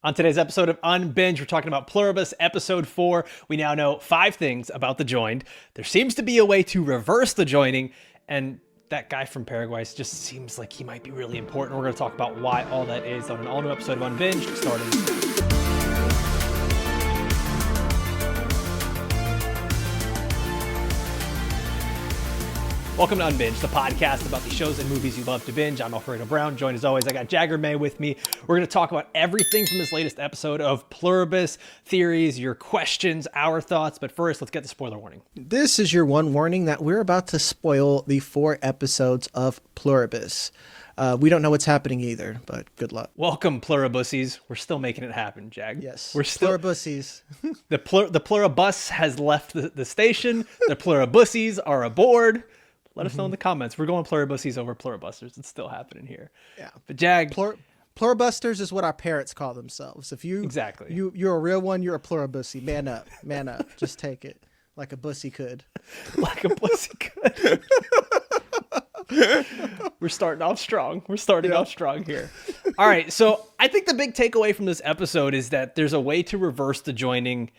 On today's episode of Unbinged, we're talking about Pluribus, episode 4. We now know 5 things about the joined. There seems to be a way to reverse the joining, and that guy from Paraguay just seems like he might be really important. We're going to talk about why all that is on an all-new episode of Unbinged, starting. Welcome to Unbinged, the podcast about the shows and movies you love to binge. I'm Alfredo Brown, joined as always, I got Jagger May with me. We're going to talk about everything from this latest episode of Pluribus, theories, your questions, our thoughts. But first, let's get the spoiler warning. This is your one warning that we're about to spoil the 4 episodes of Pluribus. We don't know what's happening either, but good luck. Welcome, Pluribussies. We're still making it happen, Jag. Yes, we're still Pluribussies. the Pluribus has left the station. The Pluribussies are aboard. Let us know in the comments. We're going Pluribussies over Pluribusters. It's still happening here. Yeah. But Jag. Pluribusters is what our parents call themselves. If you Exactly. You're a real one, you're a Pluribussie. Man up. Man up. Just take it. Like a bussy could. Like a pussy could. We're starting off strong. We're starting off strong here. All right. So I think the big takeaway from this episode is that there's a way to reverse the joining.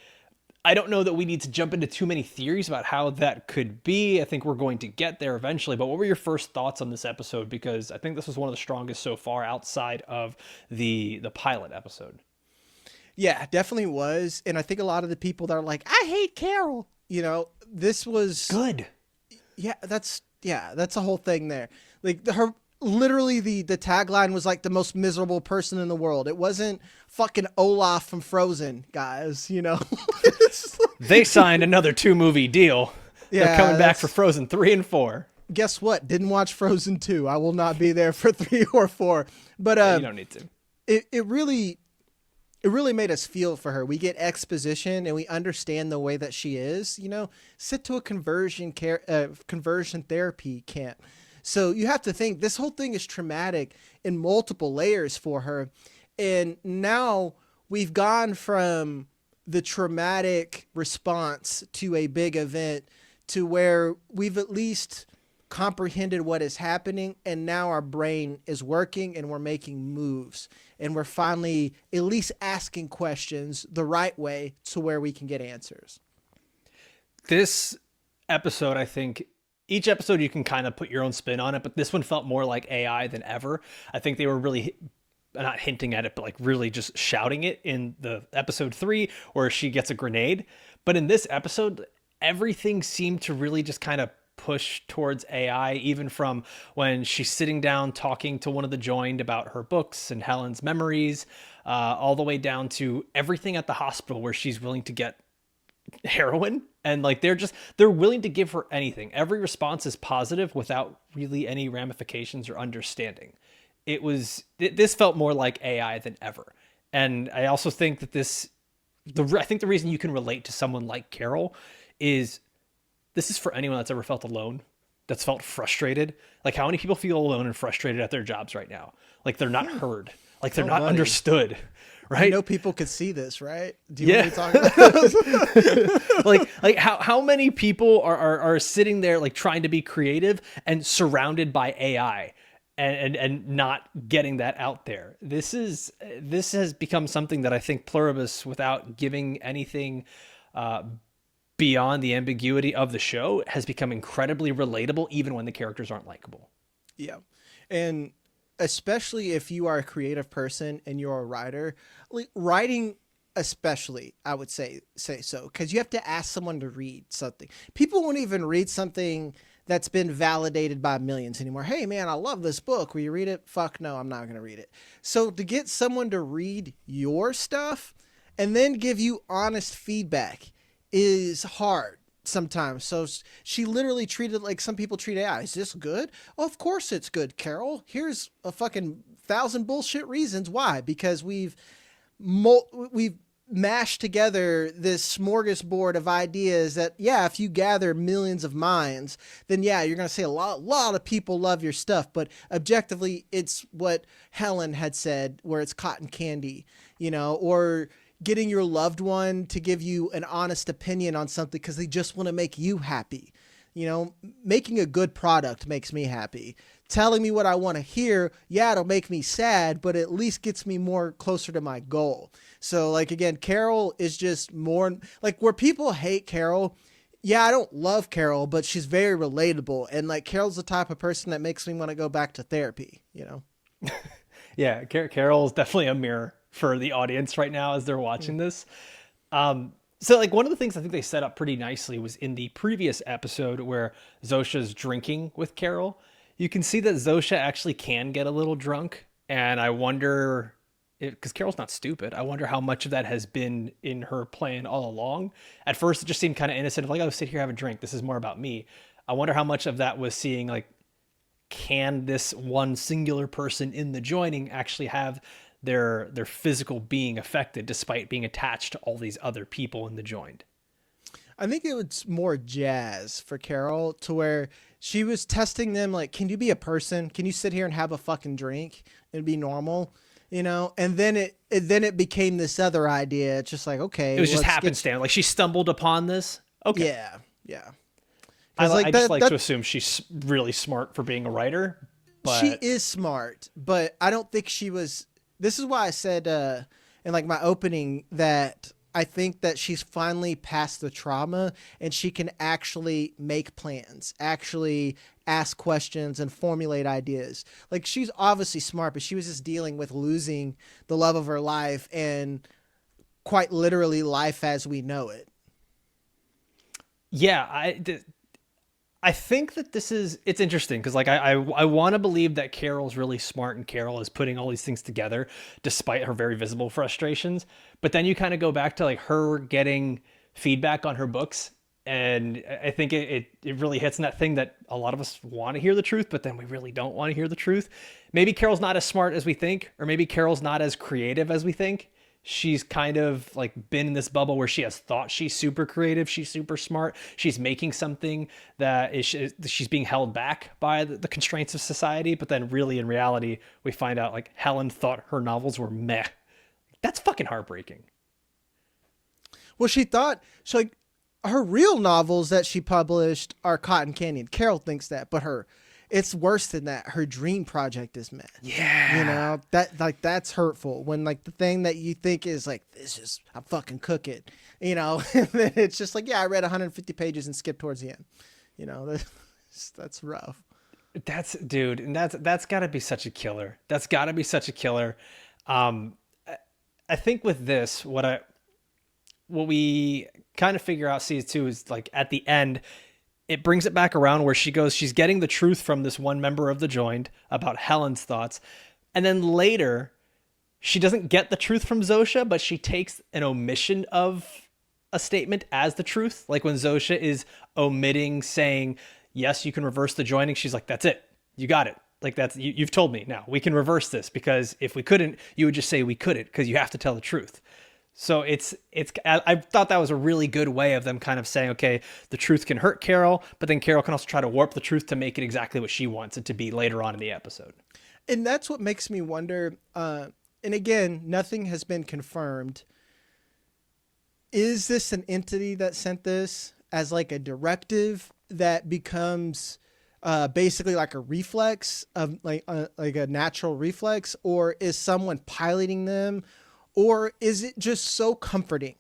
I don't know that we need to jump into too many theories about how that could be. I think we're going to get there eventually. But what were your first thoughts on this episode? Because I think this was one of the strongest so far outside of the pilot episode. Yeah, definitely was. And I think a lot of the people that are like, I hate Carol, this was Good. Yeah, that's a whole thing there. Like literally the tagline was like the most miserable person in the world. It wasn't fucking Olaf from Frozen, guys, They signed another 2-movie deal. Yeah, they're coming back for Frozen 3 and 4. Guess what? Didn't watch Frozen 2. I will not be there for 3 or 4. But you don't need to. It really made us feel for her. We get exposition and we understand the way that she is, sit to a conversion therapy camp. So you have to think this whole thing is traumatic in multiple layers for her. And now we've gone from the traumatic response to a big event to where we've at least comprehended what is happening. And now our brain is working and we're making moves. And we're finally at least asking questions the right way to where we can get answers. This episode, I think, each episode you can kind of put your own spin on it, but this one felt more like AI than ever. I think they were really not hinting at it, but like really just shouting it in the episode 3 where she gets a grenade. But in this episode, everything seemed to really just kind of push towards AI, even from when she's sitting down talking to one of the joined about her books and Helen's memories, all the way down to everything at the hospital where she's willing to get heroin. And like they're willing to give her anything. Every response is positive without really any ramifications or understanding. This felt more like AI than ever. And I also think that I think the reason you can relate to someone like Carol is this is for anyone that's ever felt alone, that's felt frustrated. Like how many people feel alone and frustrated at their jobs right now? Like they're not heard, like they're not understood. Right? People could see this, right? Do you want me to talk about like how many people are sitting there like trying to be creative and surrounded by AI and not getting that out there. This has become something that I think Pluribus, without giving anything beyond the ambiguity of the show, has become incredibly relatable even when the characters aren't likable. Yeah. And especially if you are a creative person and you're a writer, writing especially, I would say so, because you have to ask someone to read something. People won't even read something that's been validated by millions anymore. Hey man, I love this book. Will you read it? Fuck no, I'm not going to read it. So to get someone to read your stuff and then give you honest feedback is hard sometimes. So she literally treated like some people treat AI. Is this good? Well, of course it's good, Carol. Here's a fucking 1,000 bullshit reasons why. Because we've mashed together this smorgasbord of ideas that, yeah, if you gather millions of minds, then yeah, you're going to say a lot of people love your stuff. But objectively, it's what Helen had said, where it's cotton candy, or getting your loved one to give you an honest opinion on something because they just want to make you happy. Making a good product makes me happy. telling me what I want to hear, yeah, it'll make me sad, but at least gets me more closer to my goal. So like, again, Carol is just more like where people hate Carol. Yeah, I don't love Carol, but she's very relatable. And like Carol's the type of person that makes me want to go back to therapy, you know? Yeah, Carol is definitely a mirror for the audience right now as they're watching this. So like one of the things I think they set up pretty nicely was in the previous episode where Zosha's drinking with Carol. You can see that Zosha actually can get a little drunk, and I wonder, because Carol's not stupid, I wonder how much of that has been in her plan all along. At first, it just seemed kind of innocent, like, oh, sit here, have a drink. This is more about me. I wonder how much of that was seeing, like, can this one singular person in the joining actually have their physical being affected despite being attached to all these other people in the joined? I think it was more jazz for Carol to where she was testing them like, can you be a person? Can you sit here and have a fucking drink and be normal? You know, and then it became this other idea. It's just like, okay, It was just happenstance. Like she stumbled upon this. Okay. Yeah, yeah. I just like to assume she's really smart for being a writer. But she is smart, but I don't think she was. This is why I said in like my opening that I think that she's finally past the trauma and she can actually make plans, actually ask questions and formulate ideas. Like she's obviously smart, but she was just dealing with losing the love of her life and quite literally life as we know it. Yeah, I think that it's interesting because like I want to believe that Carol's really smart and Carol is putting all these things together despite her very visible frustrations. But then you kind of go back to like her getting feedback on her books. And I think it really hits in that thing that a lot of us want to hear the truth, but then we really don't want to hear the truth. Maybe Carol's not as smart as we think, or maybe Carol's not as creative as we think. She's kind of like been in this bubble where she has thought she's super creative, she's super smart, she's making something that she's being held back by the constraints of society. But then really in reality, we find out like Helen thought her novels were meh. That's fucking heartbreaking. Well, she thought like her real novels that she published are Cotton Canyon. Carol thinks that, but it's worse than that. Her dream project is meh. Yeah. You know, that's hurtful when like the thing that you think is like, I fucking cook it, you know, and then it's just like, yeah, I read 150 pages and skipped towards the end. You know, that's rough. Dude. And that's gotta be such a killer. That's gotta be such a killer. I think with this, what we kind of figure out season 2 is like at the end, it brings it back around where she's getting the truth from this one member of the joined about Helen's thoughts. And then later she doesn't get the truth from Zosha, but she takes an omission of a statement as the truth. Like when Zosha is omitting saying, yes, you can reverse the joining. She's like, that's it. You got it. Like you've told me now we can reverse this, because if we couldn't, you would just say we couldn't, because you have to tell the truth. So I thought that was a really good way of them kind of saying, okay, the truth can hurt Carol, but then Carol can also try to warp the truth to make it exactly what she wants it to be later on in the episode. And that's what makes me wonder. And again, nothing has been confirmed. Is this an entity that sent this as like a directive that becomes basically like a reflex of like a natural reflex, or is someone piloting them? Or is it just so comforting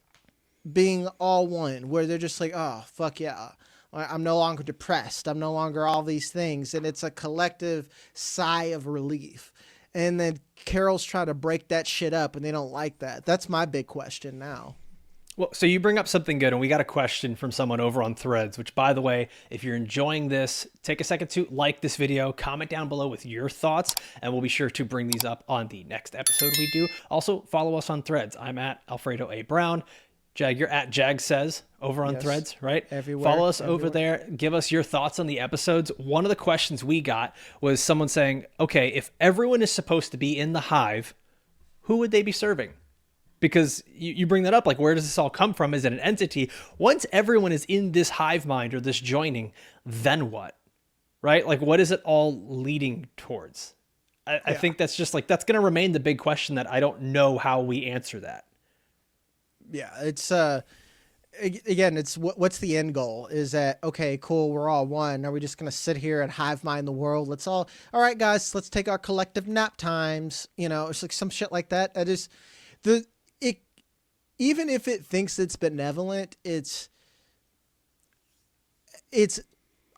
being all one where they're just like, oh, fuck yeah, I'm no longer depressed. I'm no longer all these things. And it's a collective sigh of relief. And then Carol's trying to break that shit up and they don't like that. That's my big question now. Well, so you bring up something good, and we got a question from someone over on Threads, which, by the way, if you're enjoying this, take a second to like this video, comment down below with your thoughts, and we'll be sure to bring these up on the next episode we do. Also, follow us on Threads. I'm at Alfredo A. Brown. Jag, you're at Jag Says over on Threads, right? Everywhere. Follow us over there. Give us your thoughts on the episodes. One of the questions we got was someone saying, okay, if everyone is supposed to be in the hive, who would they be serving? Because you bring that up, like, where does this all come from? Is it an entity? Once everyone is in this hive mind or this joining, then what? Right? Like, what is it all leading towards? I think that's just like, that's going to remain the big question that I don't know how we answer that. Yeah, it's again, it's what's the end goal? Is that okay? Cool, we're all one. Are we just gonna sit here and hive mind the world? All right, guys, let's take our collective nap times. It's like some shit like that. That is the it. Even if it thinks it's benevolent, it's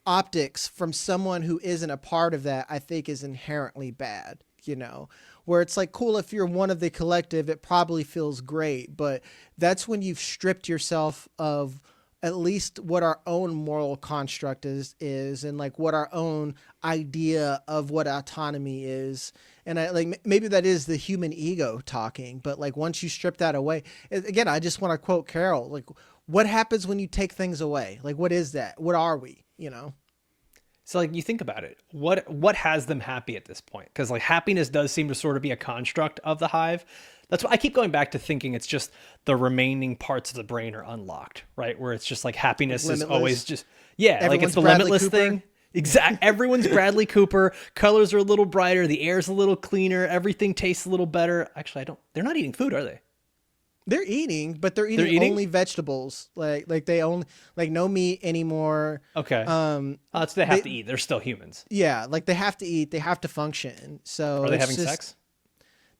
optics from someone who isn't a part of that. I think is inherently bad. Where it's like, cool, if you're one of the collective, it probably feels great, but that's when you've stripped yourself of at least what our own moral construct is and like what our own idea of what autonomy is. And I like, maybe that is the human ego talking, but like once you strip that away, again, I just want to quote Carol, like, what happens when you take things away? Like, what is that? What are we, So like you think about it, what has them happy at this point? Because like happiness does seem to sort of be a construct of the hive. That's why I keep going back to thinking it's just the remaining parts of the brain are unlocked, right? Where it's just like happiness is always just, like it's the Bradley limitless Cooper. thing. Everyone's Bradley Cooper. Colors are a little brighter. The air's a little cleaner. Everything tastes a little better. Actually, they're not eating food, are they? They're eating, but they're eating only vegetables. Like they only like no meat anymore. Okay. So they have to eat. They're still humans. Yeah, like they have to eat. They have to function. So Are they having sex?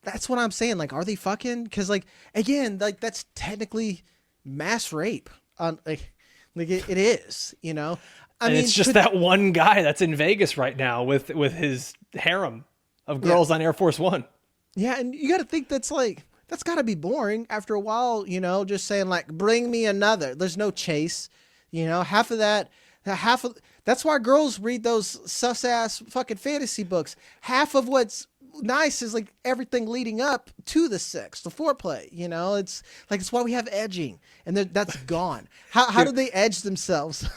That's what I'm saying. Like, are they fucking? Because like again, like that's technically mass rape. Like it is. I mean, it's just that one guy that's in Vegas right now with his harem of girls on Air Force One. Yeah, and you got to think that's got to be boring after a while, just saying like, bring me another. There's no chase, half of that's why girls read those sus ass fucking fantasy books. Half of what's nice is like everything leading up to the sex, the foreplay, it's like, it's why we have edging and that's gone. How do they edge themselves?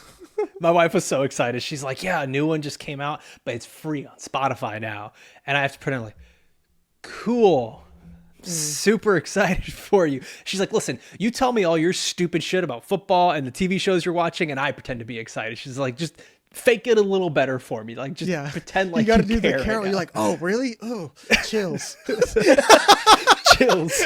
My wife was so excited. She's like, yeah, a new one just came out, but it's free on Spotify now. And I have to pretend like, cool. Super excited for you. She's like, listen, you tell me all your stupid shit about football and the TV shows you're watching, and I pretend to be excited. She's like, just fake it a little better for me. Like, just pretend like you got to do care the Carol. Right you're like, oh, really? Oh, chills. Chills.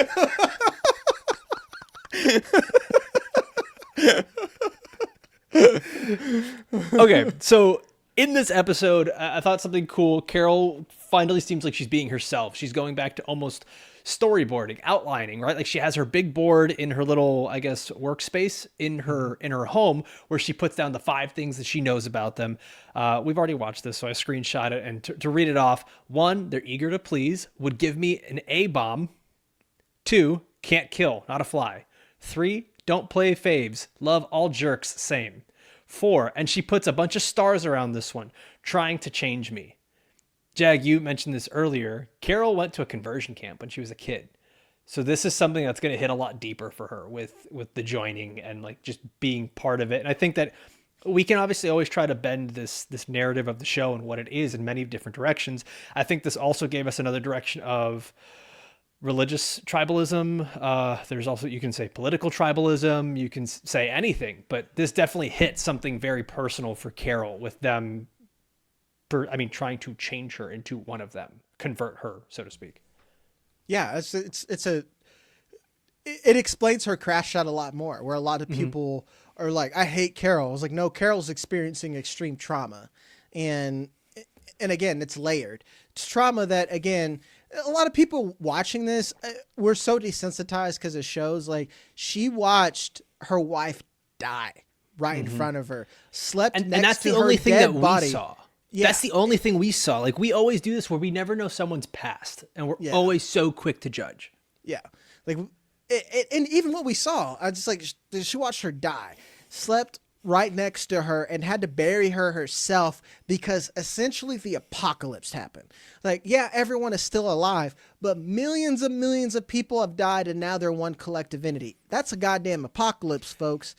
Okay, so in this episode, I thought something cool. Carol finally seems like she's being herself. She's going back to almost storyboarding, outlining, right? Like she has her big board in her little, I guess, workspace in her home where she puts down the 5 things that she knows about them. We've already watched this, so I screenshot it. And to read it off, 1, they're eager to please, would give me an A-bomb. 2, can't kill, not a fly. 3, don't play faves, love all jerks, same. 4, and she puts a bunch of stars around this one, trying to change me. Jag, you mentioned this earlier. Carol went to a conversion camp when she was a kid. So this is something that's going to hit a lot deeper for her with the joining and like just being part of it. And I think that we can obviously always try to bend this narrative of the show and what it is in many different directions. I think this also gave us another direction of religious tribalism. There's also, you can say political tribalism, you can say anything, but this definitely hit something very personal for Carol with them. Trying to change her into one of them, convert her, so to speak. Yeah, it explains her crash out a lot more, where a lot of people are like, I hate Carol. I was like, no, Carol's experiencing extreme trauma. And again, it's layered. It's trauma that, again, a lot of people watching this, we're so desensitized because it shows like she watched her wife die right in front of her, slept next and that's to the her only thing dead that body. we saw. Yeah. That's the only thing we saw. Like we always do this where we never know someone's past and we're always so quick to judge. Yeah. Like, and even what we saw, I just like, she watched her die, slept right next to her and had to bury her herself because essentially the apocalypse happened. Like, yeah, everyone is still alive, but millions of people have died and now they're one collective entity. That's a goddamn apocalypse, folks.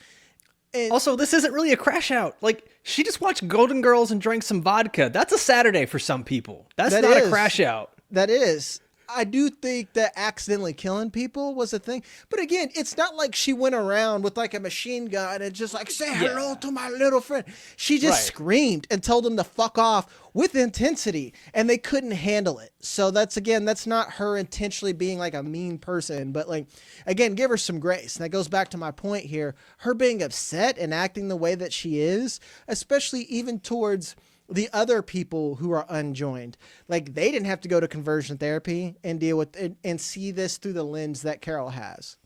And also, this isn't really a crash out. Like, she just watched Golden Girls and drank some vodka. That's a Saturday for some people. That's not a crash out. That is. I do think that accidentally killing people was a thing. But again, it's not like she went around with like a machine gun and just like, say hello to my little friend. She just screamed and told them to fuck off with intensity, and they couldn't handle it. So that's not her intentionally being like a mean person, but like, again, give her some grace. And that goes back to my point here. Her being upset and acting the way that she is, especially even towards the other people who are unjoined. Like, they didn't have to go to conversion therapy and deal with it and see this through the lens that Carol has.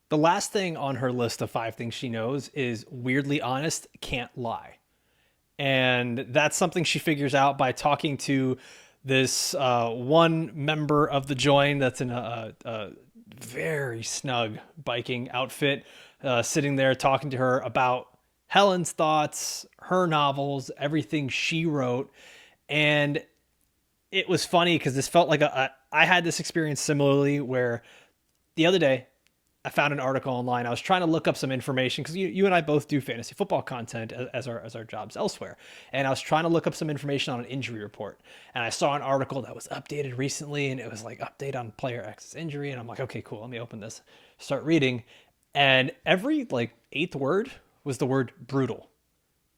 The last thing on her list of 5 things she knows is weirdly honest, can't lie. And that's something she figures out by talking to this one member of the join that's in a very snug biking outfit, sitting there talking to her about Helen's thoughts, her novels, everything she wrote. And it was funny because this felt like I had this experience similarly where the other day I found an article online. I was trying to look up some information because you and I both do fantasy football content as our jobs elsewhere. And I was trying to look up some information on an injury report. And I saw an article that was updated recently, and it was like update on player X's injury. And I'm like, okay, cool. Let me open this, start reading. And every like 8th word was the word brutal.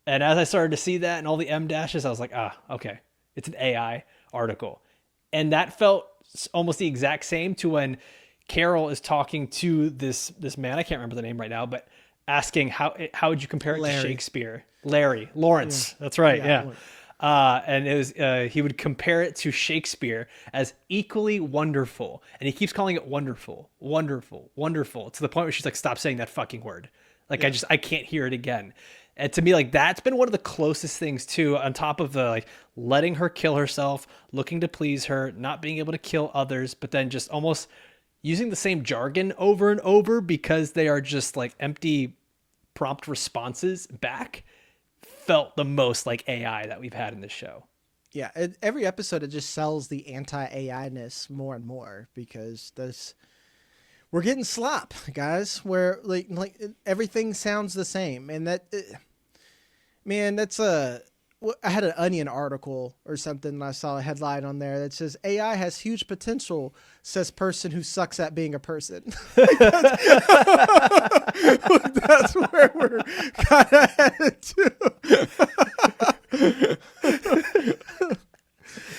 And as I started to see that and all the M dashes, I was like, okay, it's an AI article. And that felt almost the exact same to when Carol is talking to this man, I can't remember the name right now, but asking how would you compare it to Shakespeare? Lawrence. Yeah. That's right. Yeah. And it was he would compare it to Shakespeare as equally wonderful, and he keeps calling it wonderful, wonderful, wonderful, to the point where she's like, stop saying that fucking word. Like, I can't hear it again. And to me, like, that's been one of the closest things too, on top of the like letting her kill herself, looking to please her, not being able to kill others, but then just almost using the same jargon over and over because they are just like empty prompt responses back, felt the most like AI that we've had in this show. Yeah, every episode it just sells the anti-AI-ness more and more because we're getting slop, guys, where like everything sounds the same. And that, man, that's I had an Onion article or something, and I saw a headline on there that says AI has huge potential, says person who sucks at being a person. That's where we're kind of headed to.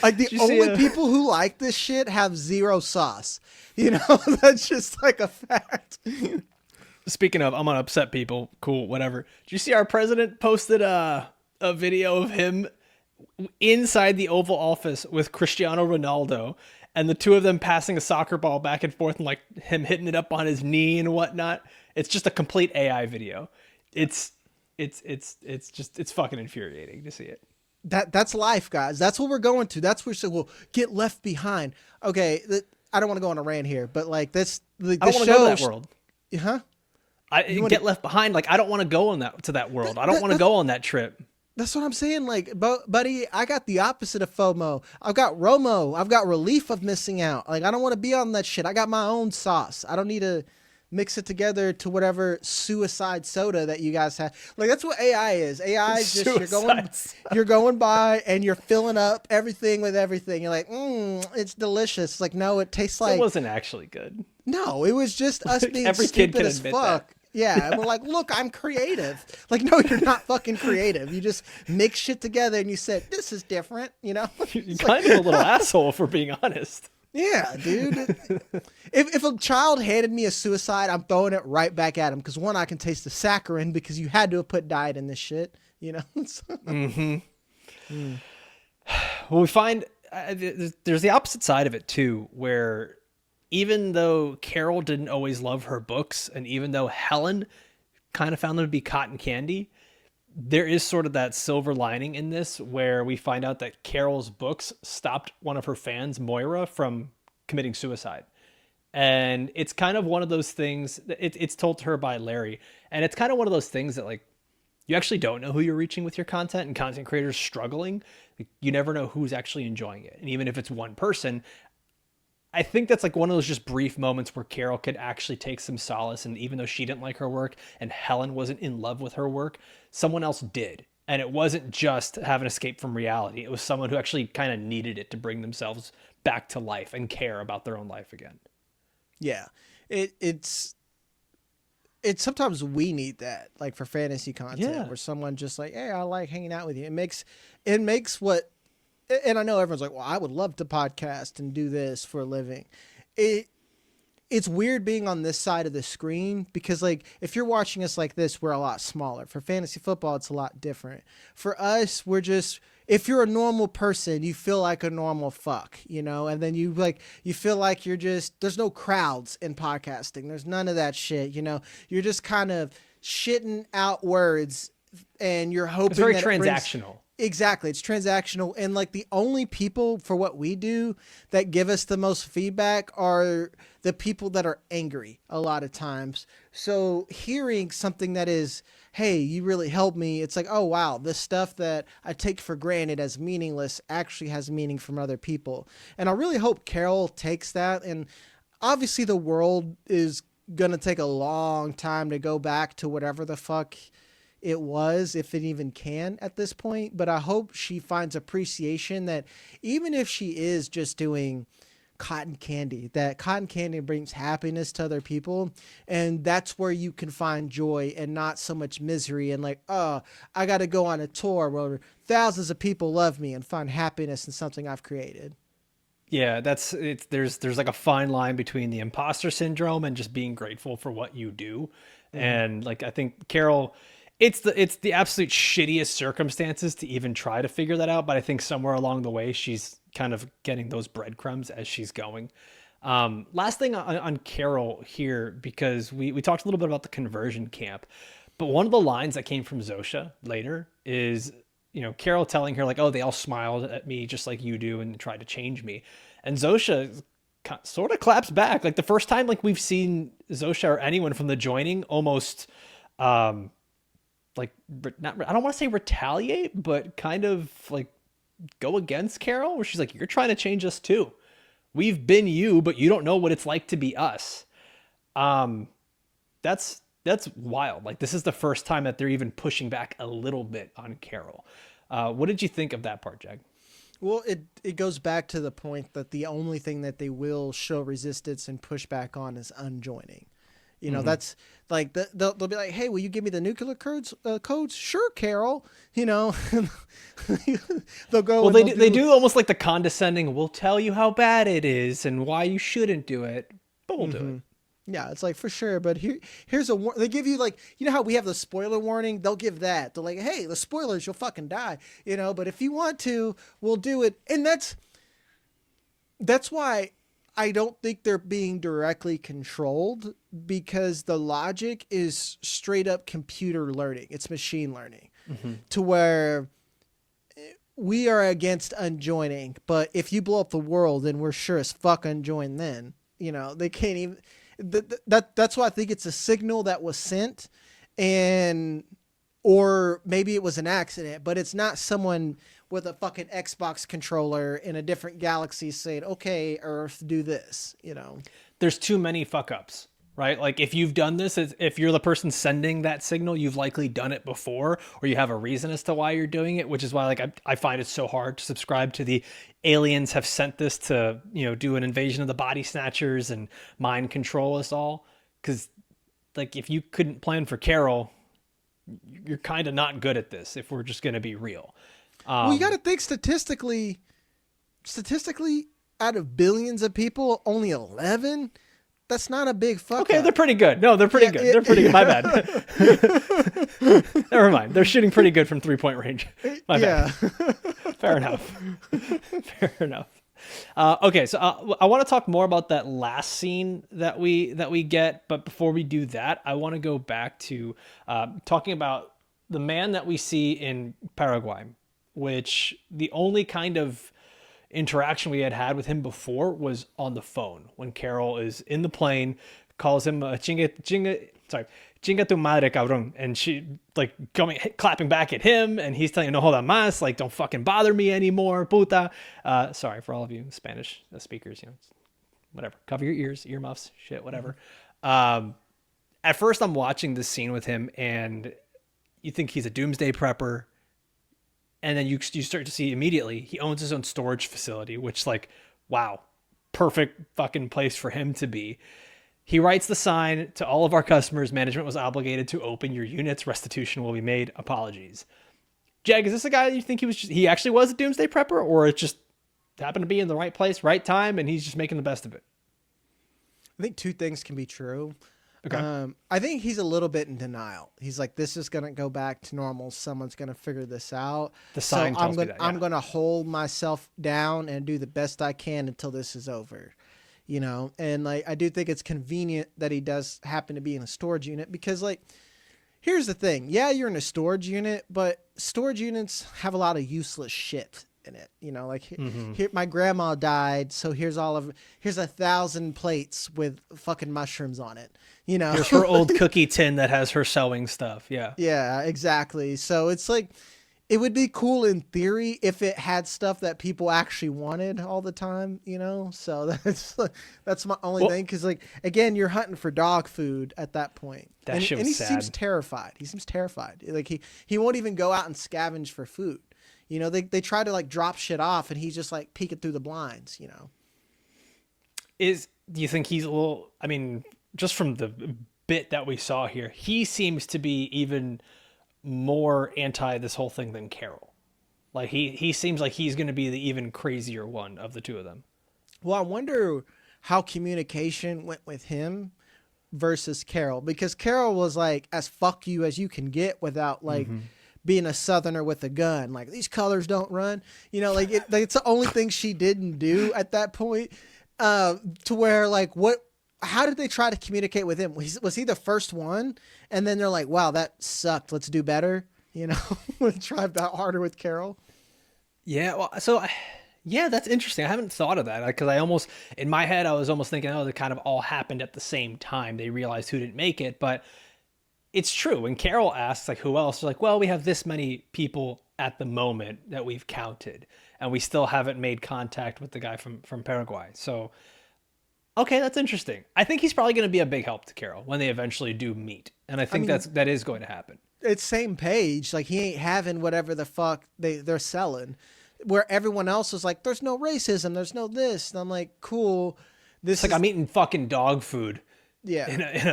Like, the only people who like this shit have zero sauce. You know, that's just like a fact. Speaking of, I'm gonna upset people. Cool, whatever. Did you see our president posted a video of him inside the Oval Office with Cristiano Ronaldo, and the two of them passing a soccer ball back and forth, and like him hitting it up on his knee and whatnot? It's just a complete AI video. It's fucking infuriating to see it. That's life, guys. That's what we're going to. That's where we say, well, get left behind. Okay, I don't want to go on a rant here, but like this, I don't want to go to that world. Huh? Get left behind. Like, I don't want to go to that world. I don't want to go on that trip. That's what I'm saying. Like, buddy, I got the opposite of FOMO. I've got ROMO. I've got relief of missing out. Like, I don't want to be on that shit. I got my own sauce. I don't need to mix it together to whatever suicide soda that you guys have. Like, that's what AI is. AI is just you're going by and you're filling up everything with everything. You're like, it's delicious. It's like, no, it tastes like. It wasn't actually good. No, it was just us being every stupid kid can as admit fuck. That. Yeah, and we're like, look, I'm creative. Like, no, you're not fucking creative. You just mix shit together and you said, this is different, you know? You're kind of a little asshole, if we're being honest. Yeah, dude. If a child handed me a suicide, I'm throwing it right back at him. Because one, I can taste the saccharin because you had to have put diet in this shit, you know? Well, we find there's the opposite side of it, too, where even though Carol didn't always love her books, and even though Helen kind of found them to be cotton candy, there is sort of that silver lining in this where we find out that Carol's books stopped one of her fans, Moira, from committing suicide. And it's kind of one of those things, it's told to her by Larry. And it's kind of one of those things that, like, you actually don't know who you're reaching with your content, and content creators struggling. You never know who's actually enjoying it. And even if it's one person, I think that's like one of those just brief moments where Carol could actually take some solace. And even though she didn't like her work and Helen wasn't in love with her work, someone else did. And it wasn't just have an escape from reality. It was someone who actually kind of needed it to bring themselves back to life and care about their own life again. Yeah. It's sometimes we need that, like for fantasy content, where someone just like, hey, I like hanging out with you. It makes what, and I know everyone's like, well, I would love to podcast and do this for a living. It's weird being on this side of the screen because, like, if you're watching us like this, we're a lot smaller. For fantasy football, it's a lot different. For us, we're just, if you're a normal person, you feel like a normal fuck, you know? And then you feel like you're just, there's no crowds in podcasting. There's none of that shit, you know? You're just kind of shitting out words and you're hoping it's very that transactional. Exactly. It's transactional. And like the only people for what we do that give us the most feedback are the people that are angry a lot of times. So hearing something that is, hey, you really helped me. It's like, oh, wow, this stuff that I take for granted as meaningless actually has meaning from other people. And I really hope Carol takes that. And obviously the world is going to take a long time to go back to whatever the fuck it was, if it even can at this point. But I hope she finds appreciation that even if she is just doing cotton candy, that cotton candy brings happiness to other people. And that's where you can find joy and not so much misery and like, oh, I got to go on a tour where thousands of people love me and find happiness in something I've created. Yeah, there's like a fine line between the imposter syndrome and just being grateful for what you do. Mm-hmm. And like, I think Carol, it's the absolute shittiest circumstances to even try to figure that out. But I think somewhere along the way, she's kind of getting those breadcrumbs as she's going. Last thing on Carol here, because we talked a little bit about the conversion camp, but one of the lines that came from Zosha later is, you know, Carol telling her like, oh, they all smiled at me just like you do and tried to change me. And Zosha sort of claps back. Like the first time like we've seen Zosha or anyone from the joining almost, like not, I don't want to say retaliate, but kind of like go against Carol, where she's like, you're trying to change us too. We've been you, but you don't know what it's like to be us. That's wild. Like this is the first time that they're even pushing back a little bit on Carol. What did you think of that part, Jag? Well, it goes back to the point that the only thing that they will show resistance and push back on is unjoining. You know, that's like, they'll be like, hey, will you give me the nuclear codes? Sure, Carol. You know, they'll go. Well, they do almost like the condescending, we'll tell you how bad it is and why you shouldn't do it, but we'll do it. Yeah, it's like, for sure. But here's they give you like, you know how we have the spoiler warning? They'll give that. They're like, hey, the spoilers, you'll fucking die. You know, but if you want to, we'll do it. And that's why I don't think they're being directly controlled, because the logic is straight up computer learning. It's machine learning to where we are against unjoining. But if you blow up the world, then we're sure as fuck unjoin then. You know, they can't even. That's why I think it's a signal that was sent, or maybe it was an accident, but it's not someone with a fucking Xbox controller in a different galaxy saying, okay, Earth, do this, you know? There's too many fuck ups, right? Like if you've done this, if you're the person sending that signal, you've likely done it before, or you have a reason as to why you're doing it, which is why like I find it so hard to subscribe to the aliens have sent this to, you know, do an invasion of the body snatchers and mind control us all. Cause like if you couldn't plan for Carol, you're kind of not good at this if we're just going to be real. Well, you got to think statistically, out of billions of people, only 11. That's not a big fuck. Okay, up. They're pretty good. No, they're pretty good. They're pretty good. My bad. Never mind. They're shooting pretty good from 3-point range. My bad. Fair enough. Fair enough. Okay, so I want to talk more about that last scene that we get, but before we do that, I want to go back to talking about the man that we see in Paraguay, which the only kind of interaction we had with him before was on the phone when Carol is in the plane, calls him chinga tu madre cabrón, and she like clapping back at him, and he's telling no joda más, like don't fucking bother me anymore, puta. Sorry for all of you Spanish speakers, you know, whatever, cover your ears, earmuffs, shit, whatever. At first I'm watching this scene with him and you think he's a doomsday prepper. And then you start to see immediately he owns his own storage facility, which like, wow, perfect fucking place for him to be. He writes the sign to all of our customers. Management was obligated to open your units. Restitution will be made. Apologies. Jag, is this a guy that you think he actually was a doomsday prepper, or it just happened to be in the right place, right time, and he's just making the best of it? I think two things can be true. Okay. I think he's a little bit in denial. He's like, this is going to go back to normal. Someone's going to figure this out. The sign tells me that, yeah. I'm going to hold myself down and do the best I can until this is over. You know, and like, I do think it's convenient that he does happen to be in a storage unit because like, here's the thing. Yeah, you're in a storage unit, but storage units have a lot of useless shit in it. You know, like here, my grandma died. So here's 1,000 plates with fucking mushrooms on it. You know, here's her old cookie tin that has her sewing stuff. Yeah. Yeah, exactly. So it's like, it would be cool in theory if it had stuff that people actually wanted all the time, you know? So that's my only thing. Cause like, again, you're hunting for dog food at that point. That shit was and he sad. seems terrified. He seems terrified. Like he won't even go out and scavenge for food. You know, they try to like drop shit off and he's just like peeking through the blinds, you know? Do you think he's a little, I mean, just from the bit that we saw here, he seems to be even more anti this whole thing than Carol. Like he seems like he's going to be the even crazier one of the two of them. Well, I wonder how communication went with him versus Carol, because Carol was like as fuck you as you can get without like being a Southerner with a gun. Like, these colors don't run, you know, like it's the only thing she didn't do at that point. To where like, how did they try to communicate with him? Was he the first one? And then they're like, wow, that sucked. Let's do better. You know, try that harder with Carol. Yeah. Well, yeah, that's interesting. I haven't thought of that because in my head, I was almost thinking, oh, they kind of all happened at the same time. They realized who didn't make it, but it's true. When Carol asks like, who else? They're like, well, we have this many people at the moment that we've counted, and we still haven't made contact with the guy from Paraguay. So, okay, that's interesting. I think he's probably going to be a big help to Carol when they eventually do meet. And I think that is going to happen. It's same page. Like, he ain't having whatever the fuck they're selling, where everyone else is like, there's no racism. There's no this. And I'm like, cool. It's like I'm eating fucking dog food. Yeah.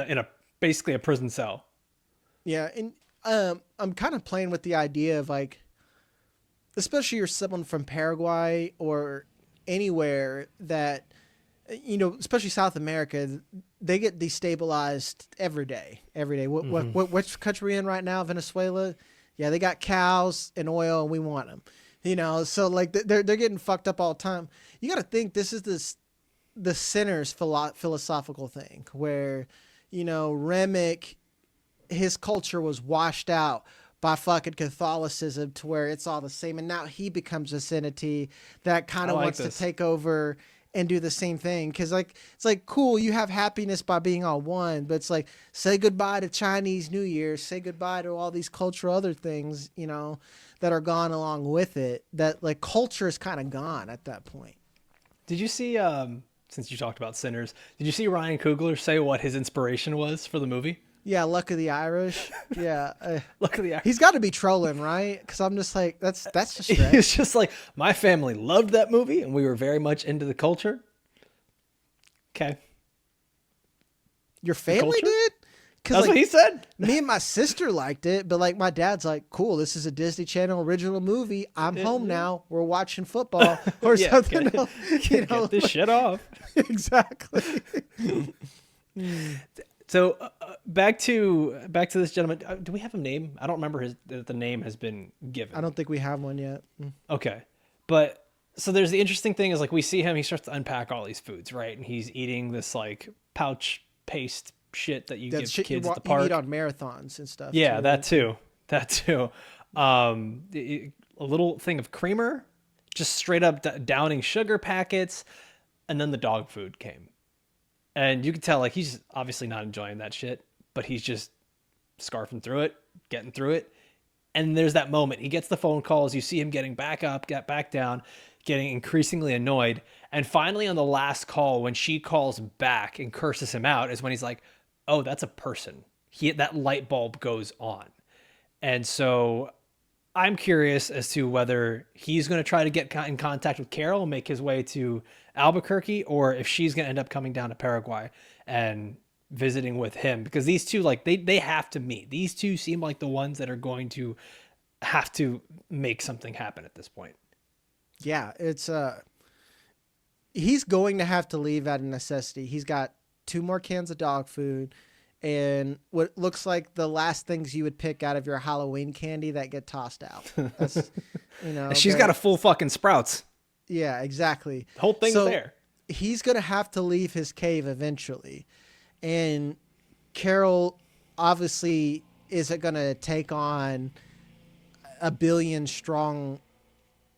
In a basically a prison cell. Yeah. And I'm kind of playing with the idea of like, especially you're someone from Paraguay or anywhere that, you know, especially South America, they get destabilized every day. Which country we in right now? Venezuela. Yeah. They got cows and oil and we want them, you know? So like they're getting fucked up all the time. You got to think this is the sinner's philosophical thing where, you know, Remick, his culture was washed out by fucking Catholicism to where it's all the same. And now he becomes this entity that kind of wants to take over and do the same thing. Cause like, it's like, cool. You have happiness by being all one, but it's like, say goodbye to Chinese New Year, say goodbye to all these cultural other things, you know, that are gone along with it, that like culture is kind of gone at that point. Did you see, since you talked about sinners, did you see Ryan Coogler say what his inspiration was for the movie? Yeah, Luck of the Irish. Yeah, Luck of the Irish. He's got to be trolling, right? Because I'm just like, that's just stretch. He's just like, my family loved that movie, and we were very much into the culture. Okay, your family did? That's like, what he said. Me and my sister liked it, but like my dad's like, cool, this is a Disney Channel original movie. I'm home now. We're watching football or something else. Get this shit off. Exactly. So back to this gentleman. Do we have a name? I don't remember the name has been given. I don't think we have one yet. Okay. But so there's the interesting thing is like we see him, he starts to unpack all these foods, right? And he's eating this like pouch paste shit that you give kids at the park. You eat on marathons and stuff. Yeah, that too. A little thing of creamer, just straight up downing sugar packets, and then the dog food came. And you can tell, like, he's obviously not enjoying that shit, but he's just scarfing through it, getting through it. And there's that moment. He gets the phone calls. You see him getting back up, get back down, getting increasingly annoyed. And finally, on the last call, when she calls back and curses him out, is when he's like, oh, that's a person. That light bulb goes on. And so I'm curious as to whether he's going to try to get in contact with Carol and make his way to Albuquerque, or if she's going to end up coming down to Paraguay and visiting with him, because these two, like, they have to meet. These two seem like the ones that are going to have to make something happen at this point. Yeah, it's he's going to have to leave out of necessity. He's got 2 more cans of dog food and what looks like the last things you would pick out of your Halloween candy that get tossed out. That's, She's got a full fucking Sprouts. Yeah, exactly. The whole thing's there. He's going to have to leave his cave eventually. And Carol obviously isn't going to take on a billion strong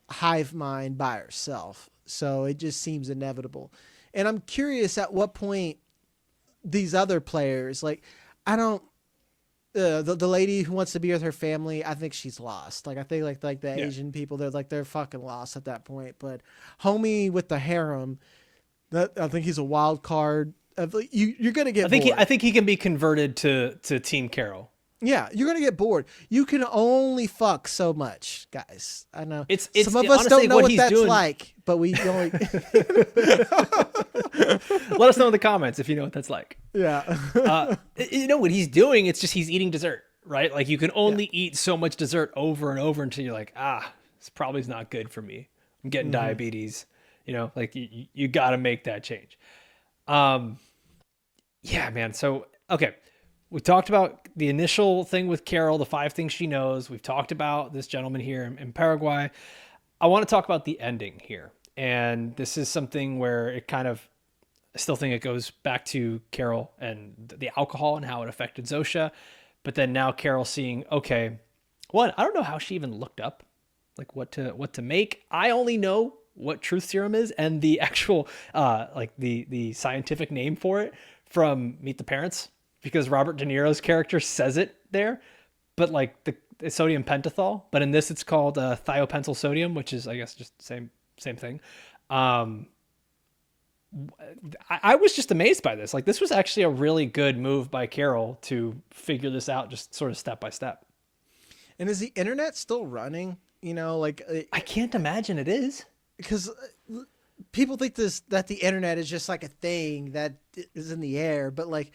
hive mind by herself. So it just seems inevitable. And I'm curious at what point these other players, like, I don't, the lady who wants to be with her family, I think she's lost. Like, I think like the Asian people, they're fucking lost at that point. But homie with the harem, I think he's a wild card. You're gonna get. I think he can be converted to Team Carol. Yeah, you're gonna get bored. You can only fuck so much, guys. I know. It's some of us don't know what that's doing. Like, but we only. Let us know in the comments if you know what that's like. Yeah. You know what he's doing? It's just he's eating dessert, right? Like, you can only eat so much dessert over and over until you're like, this probably is not good for me. I'm getting diabetes. Like, you got to make that change. Yeah, man. So, okay. We talked about the initial thing with Carol, the 5 things she knows. We've talked about this gentleman here in Paraguay. I want to talk about the ending here. And this is something where it kind of, I still think it goes back to Carol and the alcohol and how it affected Zosha. But then now Carol seeing, okay, one, I don't know how she even looked up like what to make. I only know what truth serum is and the actual, like the scientific name for it from Meet the Parents, because Robert De Niro's character says it there, but like the sodium pentothal, but in this it's called thiopentyl sodium, which is, I guess, just same thing. I was just amazed by this. Like, this was actually a really good move by Carol to figure this out, just sort of step by step. And is the internet still running? I can't imagine it is, because people think that the internet is just like a thing that is in the air, but like,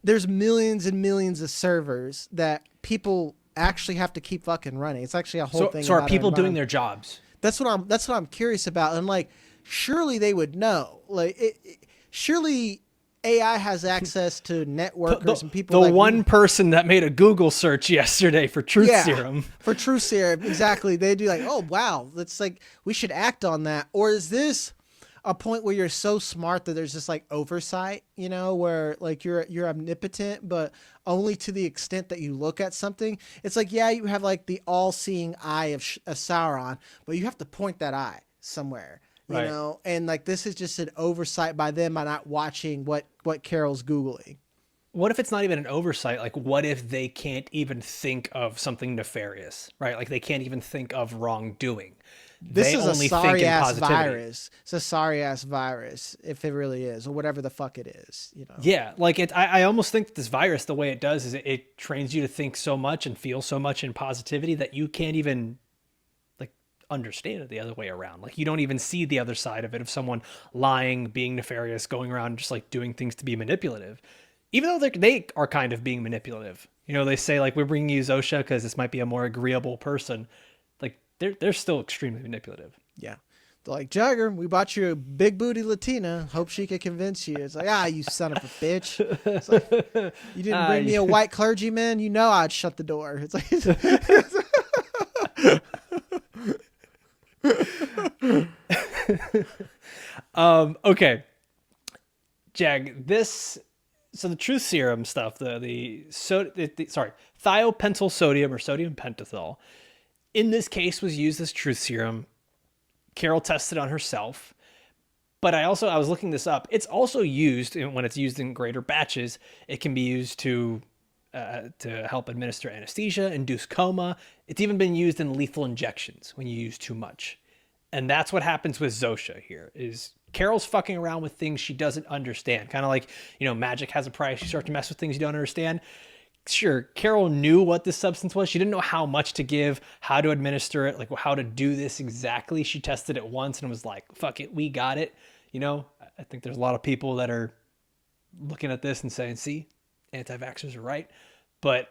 there's millions and millions of servers that people actually have to keep fucking running. It's actually a whole thing. So are people doing their jobs? That's what I'm curious about. And like, surely they would know. Like, surely AI has access to networkers and people. The one person that made a Google search yesterday for truth serum. For truth serum, exactly. They do like, oh wow, that's like, we should act on that. Or is this a point where you're so smart that there's just like oversight, where like you're omnipotent, but only to the extent that you look at something. It's like, yeah, you have like the all-seeing eye of Sauron, but you have to point that eye somewhere, right. And like, this is just an oversight by them by not watching what Carol's Googling. What if it's not even an oversight? Like, what if they can't even think of something nefarious, right? Like, they can't even think of wrongdoing. This is a sorry ass virus. It's a sorry ass virus, if it really is, or whatever the fuck it is. Yeah, like I almost think that this virus, the way it does, is it trains you to think so much and feel so much in positivity that you can't even like understand it the other way around. Like, you don't even see the other side of it, of someone lying, being nefarious, going around just like doing things to be manipulative, even though they are kind of being manipulative. They say like, we're bringing you Zosha because this might be a more agreeable person. They're still extremely manipulative. Yeah. They're like, Jagger, we bought you a big booty Latina. Hope she could convince you. It's like, you son of a bitch. It's like, you didn't bring me a white clergyman. I'd shut the door. It's like, okay. Jag, so the truth serum stuff, thiopentyl sodium or sodium pentothal, in this case was used as truth serum. Carol tested on herself, but I was looking this up. It's also used when it's used in greater batches. It can be used to help administer anesthesia, induce coma. It's even been used in lethal injections when you use too much. And that's what happens with Zosha here, is Carol's fucking around with things she doesn't understand. Kind of like, magic has a price. You start to mess with things you don't understand. sure, Carol knew what this substance was. She didn't know how much to give, how to administer it, like how to do this exactly. She tested it once and was like, fuck it, we got it. You know, I think there's a lot of people that are looking at this and saying, see, anti-vaxxers are right. But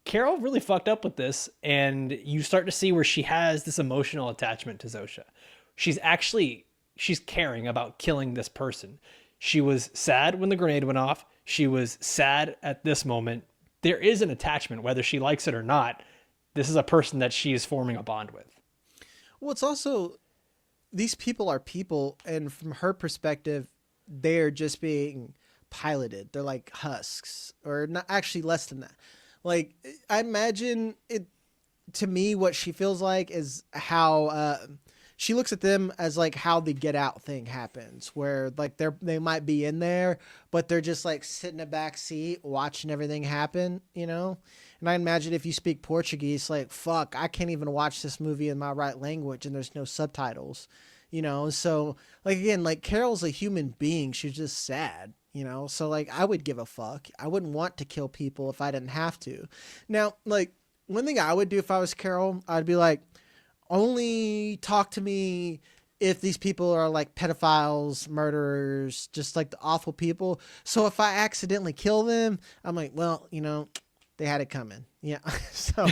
Carol really fucked up with this, and you start to see where she has this emotional attachment to Zosha. She's caring about killing this person. She was sad when the grenade went off. She was sad at this moment. There is an attachment, whether she likes it or not. This is a person that she is forming a bond with. Well, it's also, these people are people, and from her perspective, they're just being piloted. They're like husks, or not, actually less than that. Like, I imagine it, to me, what she feels like is how she looks at them as like how the get out thing happens, where like they might be in there, but they're just like sitting in a back seat watching everything happen, you know? And I imagine if you speak Portuguese, like, fuck, I can't even watch this movie in my right language and there's no subtitles, you know? So like, again, like Carol's a human being. She's just sad, you know? So like, I would give a fuck. I wouldn't want to kill people if I didn't have to. Now, like, one thing I would do if I was Carol, I'd be like, only talk to me if these people are like pedophiles, murderers, just like the awful people. So if I accidentally kill them, I'm like, well, you know, they had it coming. Yeah. So like,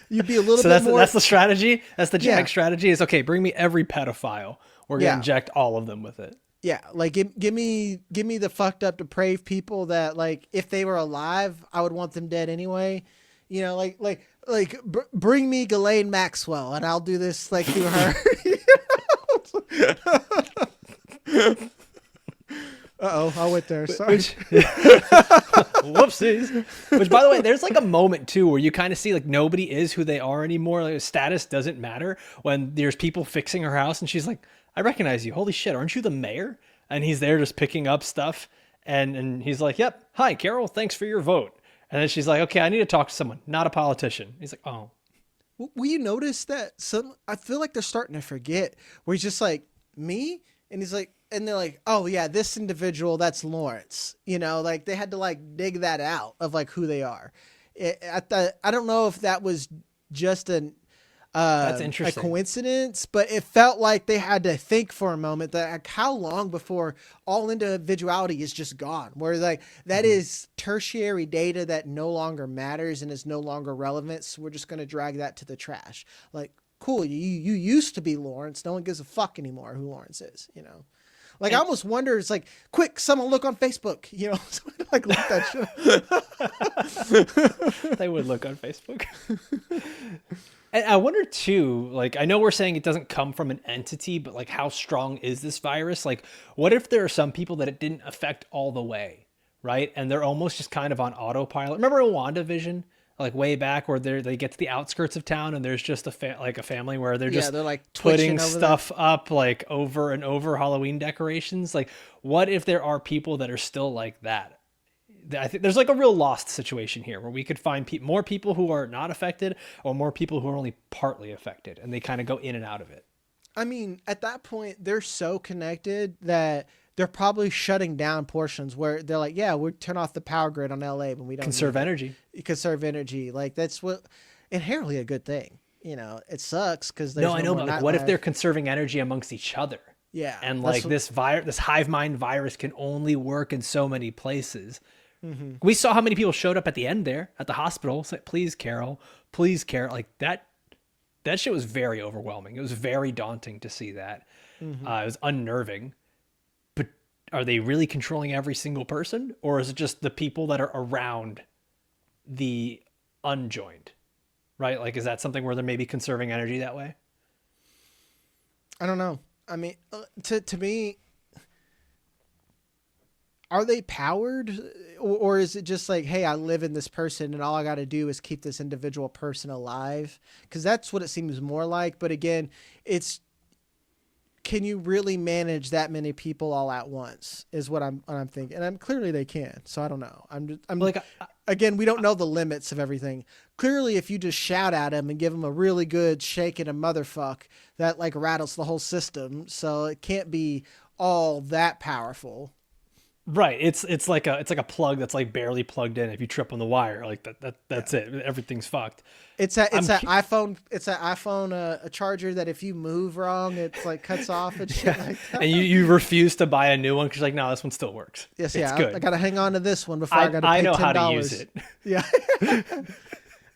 you'd be a little bit more. That's the strategy. That's the Jag strategy is, okay, bring me every pedophile. We're going to inject all of them with it. Yeah. Like give me the fucked up, depraved people that like, if they were alive, I would want them dead anyway. You know, bring me Ghislaine Maxwell and I'll do this like through her. Uh-oh, I went there. Sorry. Whoopsies. Which, by the way, there's like a moment too where you kind of see like nobody is who they are anymore. Like status doesn't matter when there's people fixing her house and she's like, I recognize you. Holy shit, aren't you the mayor? And he's there just picking up stuff. And he's like, yep. Hi, Carol. Thanks for your vote. And then she's like, okay, I need to talk to someone, not a politician. He's like, oh. Will you notice that I feel like they're starting to forget where he's just like, me? And he's like, and they're like, oh yeah, this individual, that's Lawrence. You know, like they had to like dig that out of like who they are. I don't know if that was just that's interesting. A coincidence, but it felt like they had to think for a moment that like, how long before all individuality is just gone, where like that is tertiary data that no longer matters and is no longer relevant. So we're just going to drag that to the trash. Like, cool. You used to be Lawrence. No one gives a fuck anymore who Lawrence is, you know? Like, I almost wonder, it's like, quick, someone look on Facebook, you know, like look that shit. They would look on Facebook. And I wonder too, like, I know we're saying it doesn't come from an entity, but like, how strong is this virus? Like, what if there are some people that it didn't affect all the way, right? And they're almost just kind of on autopilot. Remember in WandaVision? Like way back where they get to the outskirts of town and there's just a family where they're just they're like putting stuff up like over and over Halloween decorations. Like, what if there are people that are still like that? I think there's like a real lost situation here where we could find more people who are not affected or more people who are only partly affected, and they kind of go in and out of it. I mean, at that point, they're so connected that they're probably shutting down portions where they're like, yeah, we'll turn off the power grid on LA when we don't conserve energy. Conserve energy. Like, that's what inherently a good thing. You know, it sucks because there's no, I know, but like, what if they're conserving energy amongst each other? Yeah. And like this hive mind virus can only work in so many places. Mm-hmm. We saw how many people showed up at the end there at the hospital. It's like, please, Carol, please, Carol. Like that shit was very overwhelming. It was very daunting to see that. Mm-hmm. It was unnerving. But are they really controlling every single person? Or is it just the people that are around the unjoined? Right? Like, is that something where they're maybe conserving energy that way? I don't know. I mean, to me, are they powered, or is it just like, hey, I live in this person and all I got to do is keep this individual person alive? Because that's what it seems more like. But again, can you really manage that many people all at once is what I'm thinking. And clearly they can. So I don't know. I'm like, again, we don't know the limits of everything. Clearly, if you just shout at them and give them a really good shake and a motherfuck, that like rattles the whole system. So it can't be all that powerful. Right. It's like a plug that's like barely plugged in. If you trip on the wire, like that's Yeah. it. Everything's fucked. It's I'm that cu- iPhone. It's that iPhone a charger that if you move wrong, it's like cuts off and shit yeah, like that. and you refuse to buy a new one because you're like, no, this one still works. Yes, It's yeah. I good. gotta hang on to this one before I gotta I pay know how to use $10. it. Yeah.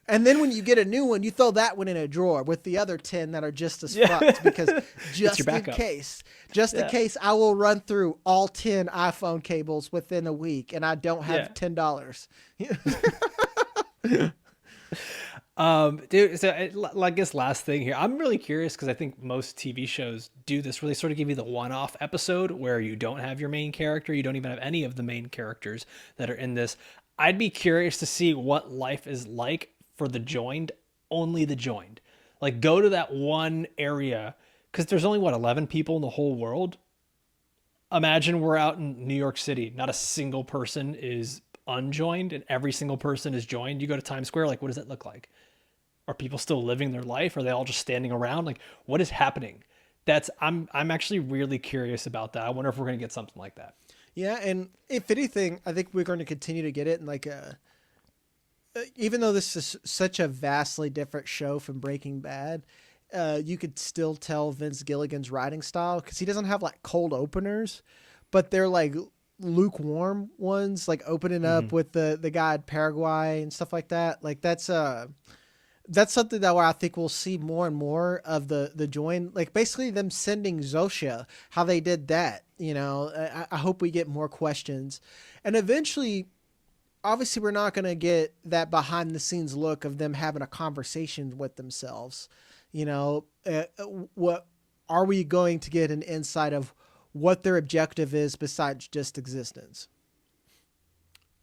And then when you get a new one, you throw that one in a drawer with the other 10 that are just as Yeah. fucked because It's your just in backup. case, just in Yeah. case I will run through all 10 iPhone cables within a week and I don't Yeah. have $10. Dude, so I guess last thing here, I'm really curious because I think most TV shows do this, where they sort of give you the one-off episode where you don't have your main character, you don't even have any of the main characters that are in this. I'd be curious to see what life is like for the joined, only the joined. Like, go to that one area because there's only, what, 11 people in the whole world? Imagine we're out in New York City, not a single person is unjoined and every single person is joined. You go to Times Square, like, what does that look like? Are people still living their life? Are they all just standing around? Like, what is happening? I'm actually really curious about that. I wonder if we're gonna get something like that. Yeah, and if anything, I think we're going to continue to get it in like even though this is such a vastly different show from Breaking Bad, you could still tell Vince Gilligan's writing style because he doesn't have like cold openers, but they're like lukewarm ones, like opening up with the guy in Paraguay and stuff like that. Like that's something that where I think we'll see more and more of the join, like basically them sending Zosha, how they did that. You know, I hope we get more questions, and eventually, obviously, we're not going to get that behind the scenes look of them having a conversation with themselves. You know, what are we going to get an insight of what their objective is besides just existence?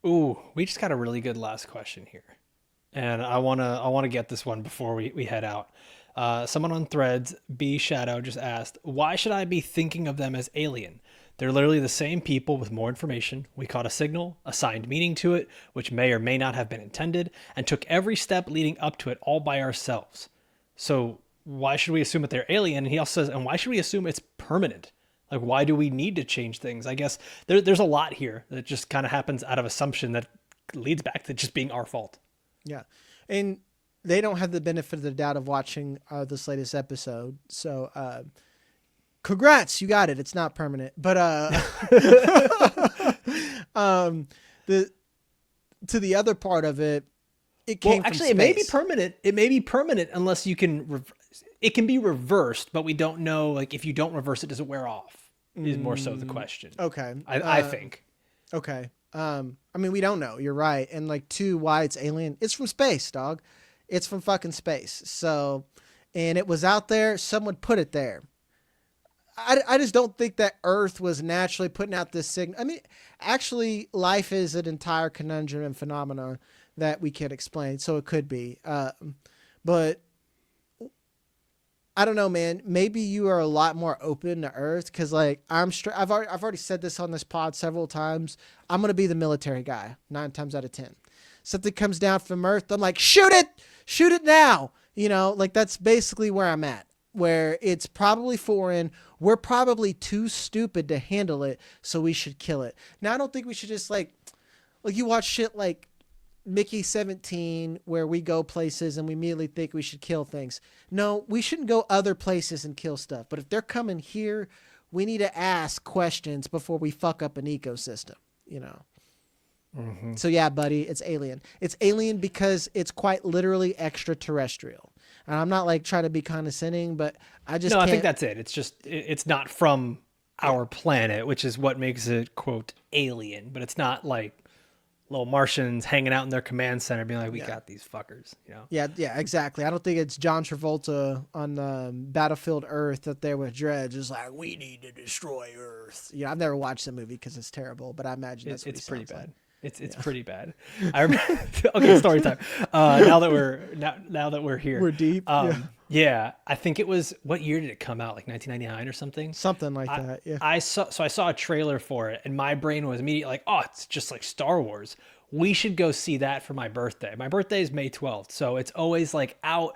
Ooh, we just got a really good last question here. And I wanna get this one before we head out. Someone on Threads, B Shadow, just asked, "Why should I be thinking of them as alien? They're literally the same people with more information. We caught a signal, assigned meaning to it, which may or may not have been intended, and took every step leading up to it all by ourselves. So why should we assume that they're alien?" And he also says, "And why should we assume it's permanent? Like, why do we need to change things?" I guess there's a lot here that just kind of happens out of assumption that leads back to just being our fault. Yeah, and they don't have the benefit of the doubt of watching this latest episode. So, congrats, you got it. It's not permanent, but the to the other part of it, it came from Actually, space. it may be permanent. It may be permanent unless you can. It can be reversed, but we don't know. Like, if you don't reverse it, does it wear off? Is more so the question. Okay, I think. okay. I mean, we don't know. You're right. And like, two, why it's alien? It's from space, dog. It's from fucking space. So, and it was out there. Someone put it there. I just don't think that Earth was naturally putting out this signal. I mean, actually, life is an entire conundrum and phenomenon that we can't explain. So it could be. But I don't know, man. Maybe you are a lot more open to Earth because, like, I've already said this on this pod several times. I'm gonna be the military guy 9 times out of 10. Something comes down from Earth, I'm like, shoot it now. You know, like that's basically where I'm at. Where it's probably foreign, we're probably too stupid to handle it, so we should kill it. Now, I don't think we should just like you watch shit like Mickey 17 where we go places and we immediately think we should kill things. No, we shouldn't go other places and kill stuff. But if they're coming here, we need to ask questions before we fuck up an ecosystem, you know? So yeah, buddy, it's alien. It's alien because it's quite literally extraterrestrial. And I'm not like trying to be condescending, but I just No, can't. I think that's it. It's just it's not from our planet, which is what makes it, quote, alien. But it's not like little Martians hanging out in their command center being like, we got these fuckers, you know? Yeah, exactly. I don't think it's John Travolta on Battlefield Earth up there with Dredge. It's like, we need to destroy Earth. Yeah, I've never watched the movie because it's terrible, but I imagine that's what It's he pretty sounds bad. like. It's pretty bad. I remember. Okay, story time. Now that we're here, We're deep. Yeah, I think it was, what year did it come out? Like 1999 or something? Something like that. Yeah. I saw a trailer for it, and my brain was immediately like, oh, it's just like Star Wars. We should go see that for my birthday. My birthday is May 12th, so it's always like out.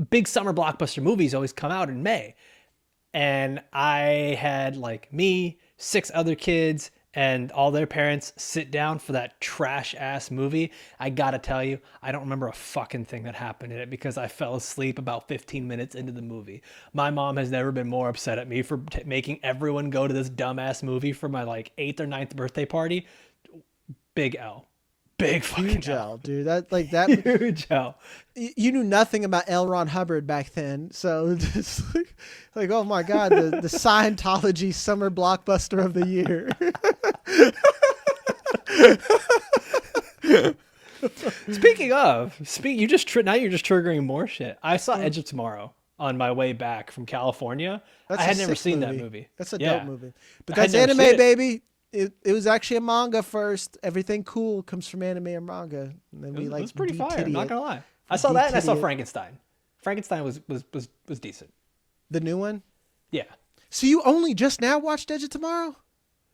Big summer blockbuster movies always come out in May, and I had like me, 6 other kids, and all their parents sit down for that trash ass movie, I gotta tell you, I don't remember a fucking thing that happened in it because I fell asleep about 15 minutes into the movie. My mom has never been more upset at me for making everyone go to this dumbass movie for my like 8th or 9th birthday party. Big L. Big fucking Huge L. L, dude. That Huge L. you knew nothing about L. Ron Hubbard back then, so it's like oh my god, the Scientology summer blockbuster of the year. Speaking of, now you're just triggering more shit. I saw Edge of Tomorrow on my way back from California. I had never seen that movie. That's a dope movie. But I had that's never anime, seen it. baby. It was actually a manga first. Everything cool comes from anime and manga. And then It was pretty fire. I'm not gonna lie. I saw that and I saw Frankenstein. Frankenstein was decent. The new one. Yeah. So you only just now watched Edge of Tomorrow?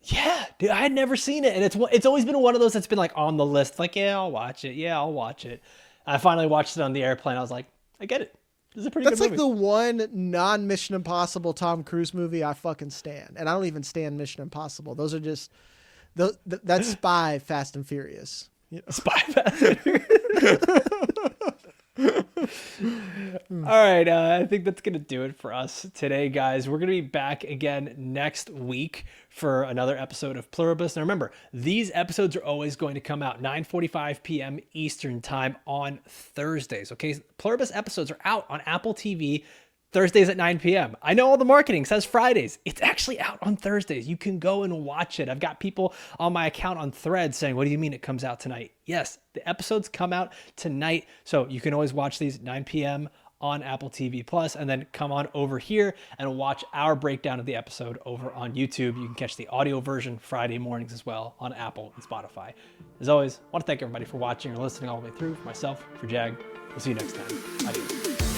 Yeah, dude, I had never seen it, and it's always been one of those that's been like on the list. Like, yeah, I'll watch it. Yeah, I'll watch it. I finally watched it on the airplane. I was like, I get it. This is a pretty good movie. That's like the one non-Mission Impossible Tom Cruise movie I fucking stand. And I don't even stand Mission Impossible. Those are just... That's Spy Fast and Furious. You know? Spy Fast and Furious. All right, I think that's going to do it for us today, guys. We're going to be back again next week for another episode of Pluribus. Now, remember, these episodes are always going to come out 9:45 p.m. Eastern time on Thursdays, okay? Pluribus episodes are out on Apple TV Thursdays at 9 p.m. I know all the marketing says Fridays. It's actually out on Thursdays. You can go and watch it. I've got people on my account on Threads saying, what do you mean it comes out tonight? Yes, the episodes come out tonight. So you can always watch these 9 p.m. on Apple TV Plus, and then come on over here and watch our breakdown of the episode over on YouTube. You can catch the audio version Friday mornings as well on Apple and Spotify. As always, I want to thank everybody for watching or listening all the way through. For myself, for Jag, we'll see you next time. Adios.